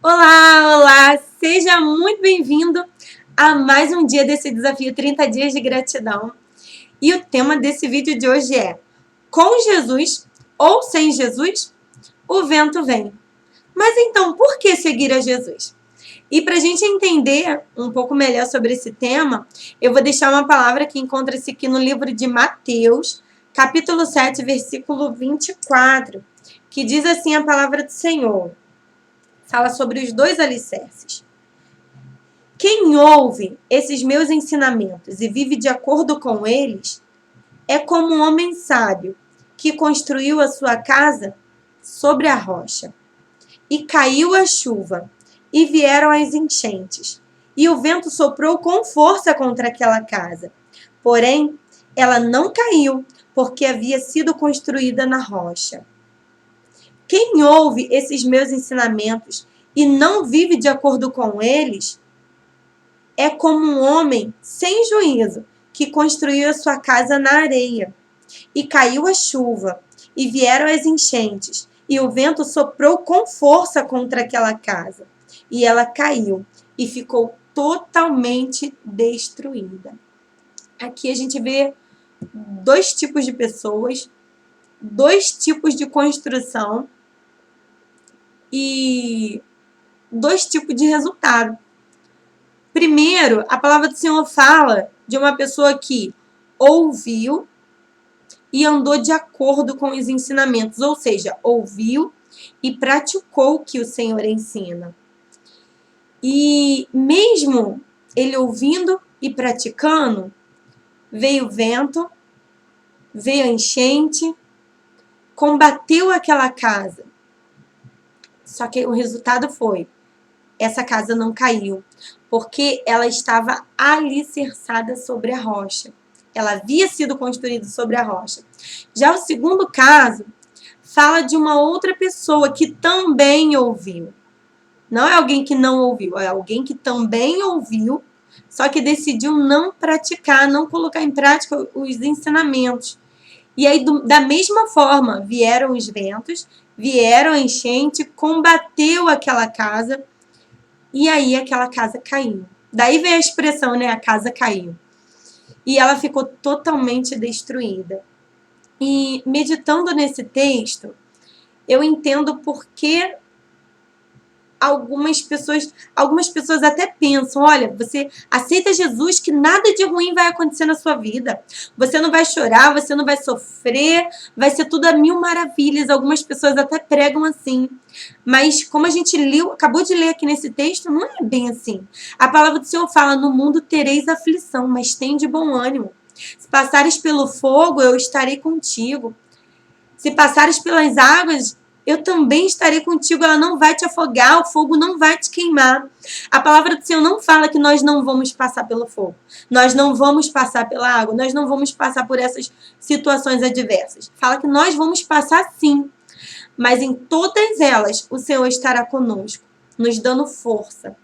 Olá, olá! Seja muito bem-vindo a mais um dia desse desafio 30 dias de gratidão. E o tema desse vídeo de hoje é: com Jesus ou sem Jesus, o vento vem. Mas então, por que seguir a Jesus? E para a gente entender um pouco melhor sobre esse tema, eu vou deixar uma palavra que encontra-se aqui no livro de Mateus, capítulo 7, versículo 24, que diz assim a palavra do Senhor. Fala sobre os dois alicerces. Quem ouve esses meus ensinamentos e vive de acordo com eles é como um homem sábio que construiu a sua casa sobre a rocha. E caiu a chuva, e vieram as enchentes, e o vento soprou com força contra aquela casa. Porém, ela não caiu, porque havia sido construída na rocha. Quem ouve esses meus ensinamentos e não vive de acordo com eles é como um homem sem juízo que construiu a sua casa na areia. E caiu a chuva, e vieram as enchentes, e o vento soprou com força contra aquela casa. E ela caiu e ficou totalmente destruída. Aqui a gente vê dois tipos de pessoas, dois tipos de construção e dois tipos de resultado. Primeiro, a palavra do Senhor fala de uma pessoa que ouviu e andou de acordo com os ensinamentos, ou seja, ouviu e praticou o que o Senhor ensina. E mesmo ele ouvindo e praticando, veio o vento, veio a enchente, combateu aquela casa. Só que o resultado foi: essa casa não caiu, porque ela estava alicerçada sobre a rocha. Ela havia sido construída sobre a rocha. Já o segundo caso fala de uma outra pessoa que também ouviu. Não é alguém que não ouviu, é alguém que também ouviu, só que decidiu não praticar, não colocar em prática os ensinamentos. E aí, da mesma forma, vieram os ventos, vieram a enchente, combateu aquela casa, e aí aquela casa caiu. Daí vem a expressão, né? A casa caiu. E ela ficou totalmente destruída. E meditando nesse texto, eu entendo por que algumas pessoas até pensam: olha, você aceita Jesus que nada de ruim vai acontecer na sua vida. Você não vai chorar, você não vai sofrer, vai ser tudo a mil maravilhas. Algumas pessoas até pregam assim. Mas como a gente acabou de ler aqui nesse texto, não é bem assim. A palavra do Senhor fala: no mundo tereis aflição, mas tende bom ânimo. Se passares pelo fogo, eu estarei contigo. Se passares pelas águas, eu também estarei contigo. Ela não vai te afogar, o fogo não vai te queimar. A palavra do Senhor não fala que nós não vamos passar pelo fogo, nós não vamos passar pela água, nós não vamos passar por essas situações adversas. Fala que nós vamos passar sim, mas em todas elas o Senhor estará conosco, nos dando força.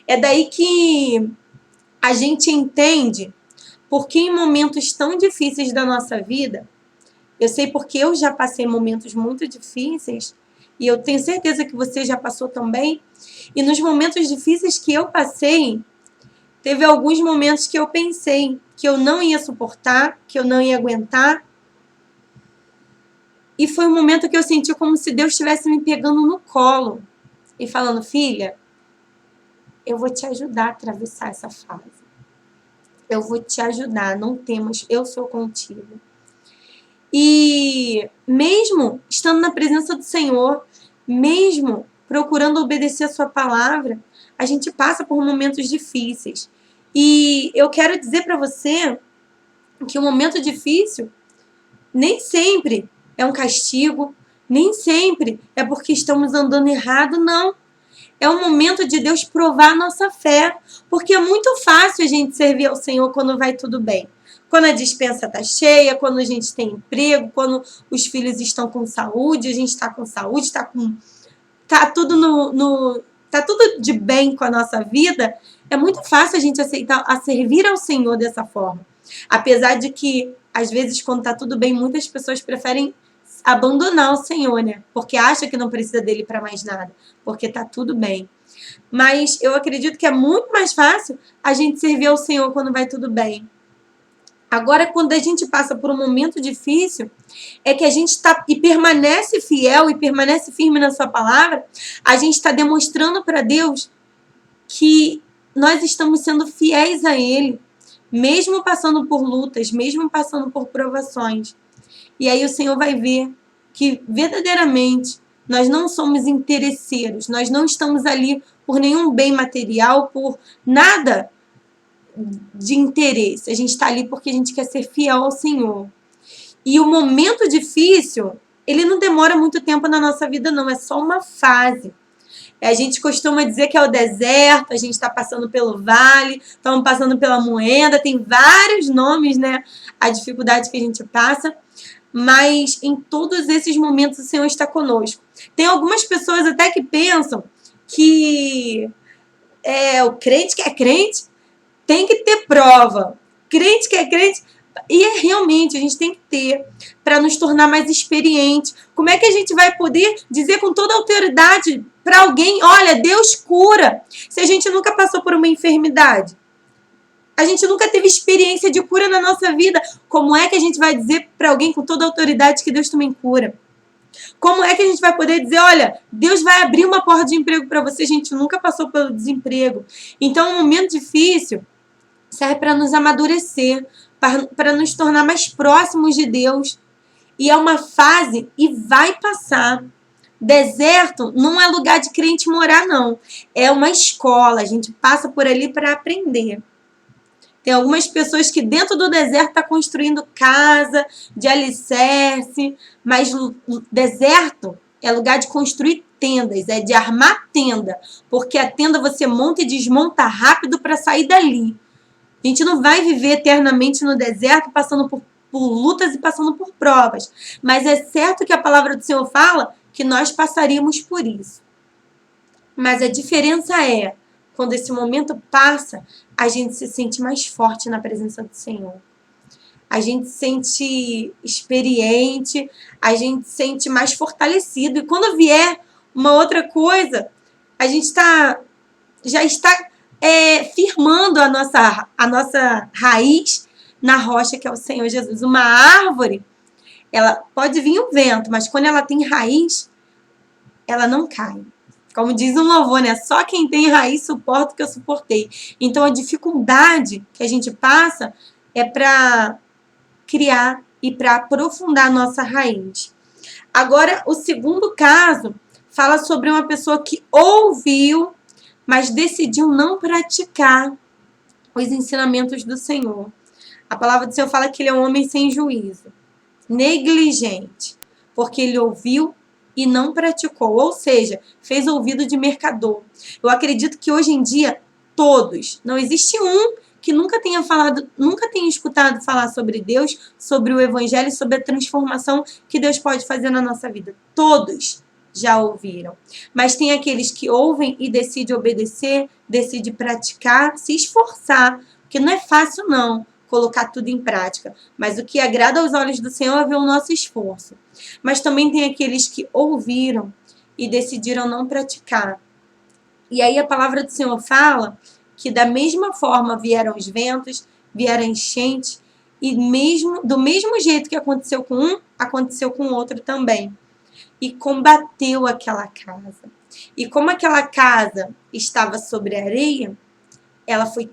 É daí que a gente entende porque em momentos tão difíceis da nossa vida, eu sei porque eu já passei momentos muito difíceis, e eu tenho certeza que você já passou também. E nos momentos difíceis que eu passei, teve alguns momentos que eu pensei que eu não ia suportar, que eu não ia aguentar. E foi um momento que eu senti como se Deus estivesse me pegando no colo e falando: filha, eu vou te ajudar a atravessar essa fase. Eu vou te ajudar, não temas, eu sou contigo. E mesmo estando na presença do Senhor, mesmo procurando obedecer a sua palavra, a gente passa por momentos difíceis. E eu quero dizer para você que o momento difícil nem sempre é um castigo, nem sempre é porque estamos andando errado, não. É um momento de Deus provar a nossa fé, porque é muito fácil a gente servir ao Senhor quando vai tudo bem. Quando a despensa está cheia, quando a gente tem emprego, quando os filhos estão com saúde, a gente está com saúde, tá tudo tá tudo de bem com a nossa vida. É muito fácil a gente aceitar a servir ao Senhor dessa forma. Apesar de que, às vezes, quando está tudo bem, muitas pessoas preferem abandonar o Senhor, né? Porque acha que não precisa dele para mais nada, porque tá tudo bem. Mas eu acredito que é muito mais fácil a gente servir ao Senhor quando vai tudo bem. Agora, quando a gente passa por um momento difícil, é que a gente está e permanece fiel e permanece firme na sua palavra, a gente está demonstrando para Deus que nós estamos sendo fiéis a Ele, mesmo passando por lutas, mesmo passando por provações. E aí o Senhor vai ver que verdadeiramente nós não somos interesseiros, nós não estamos ali por nenhum bem material, por nada de interesse. A gente está ali porque a gente quer ser fiel ao Senhor. E o momento difícil, ele não demora muito tempo na nossa vida, não. É só uma fase. A gente costuma dizer que é o deserto, a gente está passando pelo vale, estamos passando pela moenda, tem vários nomes, né? A dificuldade que a gente passa. Mas em todos esses momentos o Senhor está conosco. Tem algumas pessoas até que pensam que o crente que é crente tem que ter prova. Crente que é crente. E realmente, a gente tem que ter para nos tornar mais experiente. Como é que a gente vai poder dizer com toda a autoridade para alguém, olha, Deus cura, se a gente nunca passou por uma enfermidade? A gente nunca teve experiência de cura na nossa vida. Como é que a gente vai dizer para alguém com toda a autoridade que Deus também cura? Como é que a gente vai poder dizer, olha, Deus vai abrir uma porta de emprego para você, a gente nunca passou pelo desemprego. Então, um momento difícil serve para nos amadurecer, para nos tornar mais próximos de Deus. E é uma fase e vai passar. Deserto não é lugar de crente morar, não. É uma escola, a gente passa por ali para aprender. Tem algumas pessoas que dentro do deserto estão construindo casa de alicerce, mas o deserto é lugar de construir tendas, é de armar tenda, porque a tenda você monta e desmonta rápido para sair dali. A gente não vai viver eternamente no deserto passando por lutas e passando por provas, mas é certo que a palavra do Senhor fala que nós passaríamos por isso. Mas a diferença é, quando esse momento passa, a gente se sente mais forte na presença do Senhor. A gente se sente experiente, a gente se sente mais fortalecido. E quando vier uma outra coisa, a gente já está firmando a nossa raiz na rocha que é o Senhor Jesus. Uma árvore, ela pode vir um vento, mas quando ela tem raiz, ela não cai. Como diz um louvor, né? Só quem tem raiz suporta o que eu suportei. Então, a dificuldade que a gente passa é para criar e para aprofundar a nossa raiz. Agora, o segundo caso fala sobre uma pessoa que ouviu, mas decidiu não praticar os ensinamentos do Senhor. A palavra do Senhor fala que ele é um homem sem juízo, negligente, porque ele ouviu e não praticou, ou seja, fez ouvido de mercador. Eu acredito que hoje em dia todos, não existe um que nunca tenha escutado falar sobre Deus, sobre o Evangelho, sobre a transformação que Deus pode fazer na nossa vida. Todos já ouviram. Mas tem aqueles que ouvem e decidem obedecer, decidem praticar, se esforçar, porque não é fácil não colocar tudo em prática. Mas o que agrada aos olhos do Senhor é ver o nosso esforço. Mas também tem aqueles que ouviram e decidiram não praticar. E aí a palavra do Senhor fala que da mesma forma vieram os ventos, vieram enchentes, e do mesmo jeito que aconteceu com um, aconteceu com o outro também. E combateu aquela casa. E como aquela casa estava sobre areia, ela foi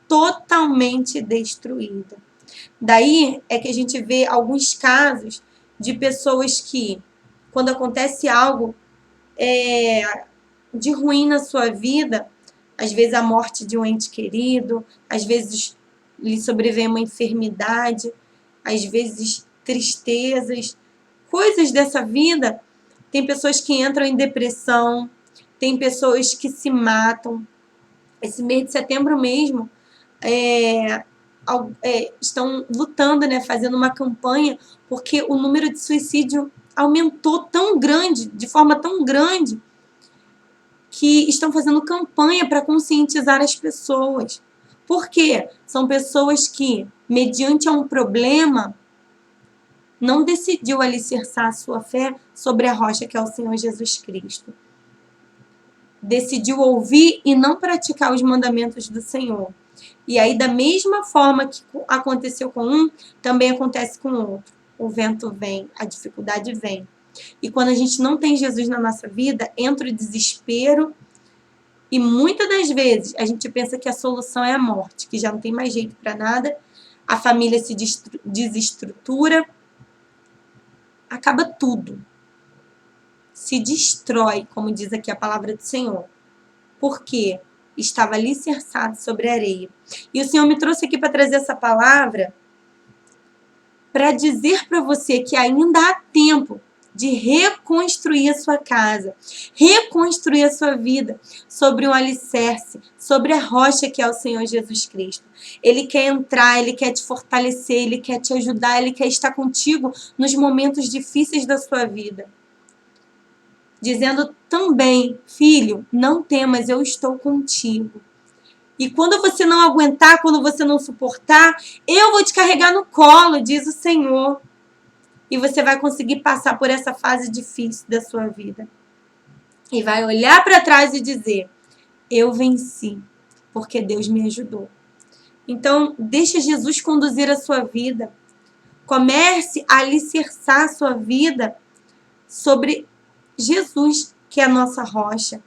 totalmente destruída. Daí é que a gente vê alguns casos de pessoas que, quando acontece algo de ruim na sua vida, às vezes a morte de um ente querido, às vezes lhe sobrevém uma enfermidade, às vezes tristezas, coisas dessa vida. Tem pessoas que entram em depressão, tem pessoas que se matam. Esse mês de setembro mesmo, estão lutando, né, fazendo uma campanha, porque o número de suicídio aumentou de forma tão grande, que estão fazendo campanha para conscientizar as pessoas. Por quê? São pessoas que, mediante um problema, não decidiu alicerçar a sua fé sobre a rocha que é o Senhor Jesus Cristo. Decidiu ouvir e não praticar os mandamentos do Senhor. E aí, da mesma forma que aconteceu com um, também acontece com o outro. O vento vem, a dificuldade vem. E quando a gente não tem Jesus na nossa vida, entra o desespero. E muitas das vezes a gente pensa que a solução é a morte, que já não tem mais jeito para nada. A família se desestrutura. Acaba tudo. Se destrói, como diz aqui a palavra do Senhor. Por quê? Estava alicerçado sobre a areia. E o Senhor me trouxe aqui para trazer essa palavra para dizer para você que ainda há tempo de reconstruir a sua casa, reconstruir a sua vida sobre um alicerce, sobre a rocha que é o Senhor Jesus Cristo. Ele quer entrar, Ele quer te fortalecer, Ele quer te ajudar, Ele quer estar contigo nos momentos difíceis da sua vida. Dizendo também, filho, não temas, eu estou contigo. E quando você não aguentar, quando você não suportar, eu vou te carregar no colo, diz o Senhor. E você vai conseguir passar por essa fase difícil da sua vida. E vai olhar para trás e dizer, eu venci, porque Deus me ajudou. Então, deixa Jesus conduzir a sua vida. Comece a alicerçar a sua vida sobre Jesus, que é a nossa rocha.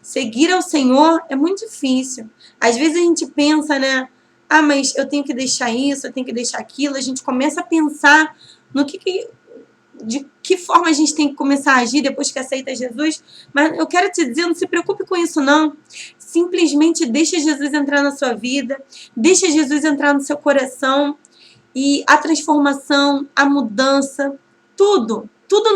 Seguir ao Senhor é muito difícil. Às vezes a gente pensa, né? Ah, mas eu tenho que deixar isso, eu tenho que deixar aquilo. A gente começa a pensar no de que forma a gente tem que começar a agir depois que aceita Jesus. Mas eu quero te dizer, não se preocupe com isso, não. Simplesmente deixa Jesus entrar na sua vida. Deixa Jesus entrar no seu coração. E a transformação, a mudança, tudo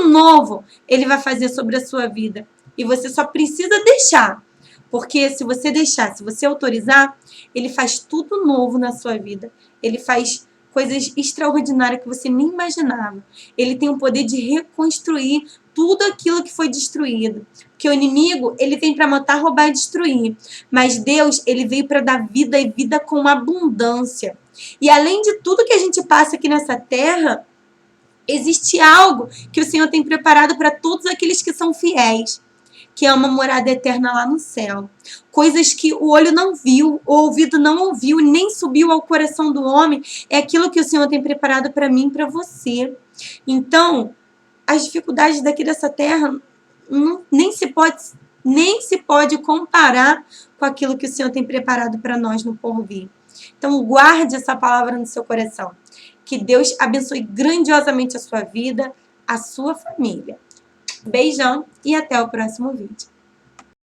novo Ele vai fazer sobre a sua vida. E você só precisa deixar. Porque se você deixar, se você autorizar, Ele faz tudo novo na sua vida. Ele faz coisas extraordinárias que você nem imaginava. Ele tem o poder de reconstruir tudo aquilo que foi destruído. Porque o inimigo, ele vem para matar, roubar e destruir. Mas Deus, ele veio para dar vida e vida com abundância. E além de tudo que a gente passa aqui nessa terra, existe algo que o Senhor tem preparado para todos aqueles que são fiéis, que é uma morada eterna lá no céu. Coisas que o olho não viu, o ouvido não ouviu, nem subiu ao coração do homem, é aquilo que o Senhor tem preparado para mim e para você. Então, as dificuldades daqui dessa terra nem se pode comparar com aquilo que o Senhor tem preparado para nós no porvir. Então, guarde essa palavra no seu coração. Que Deus abençoe grandiosamente a sua vida, a sua família. Beijão e até o próximo vídeo.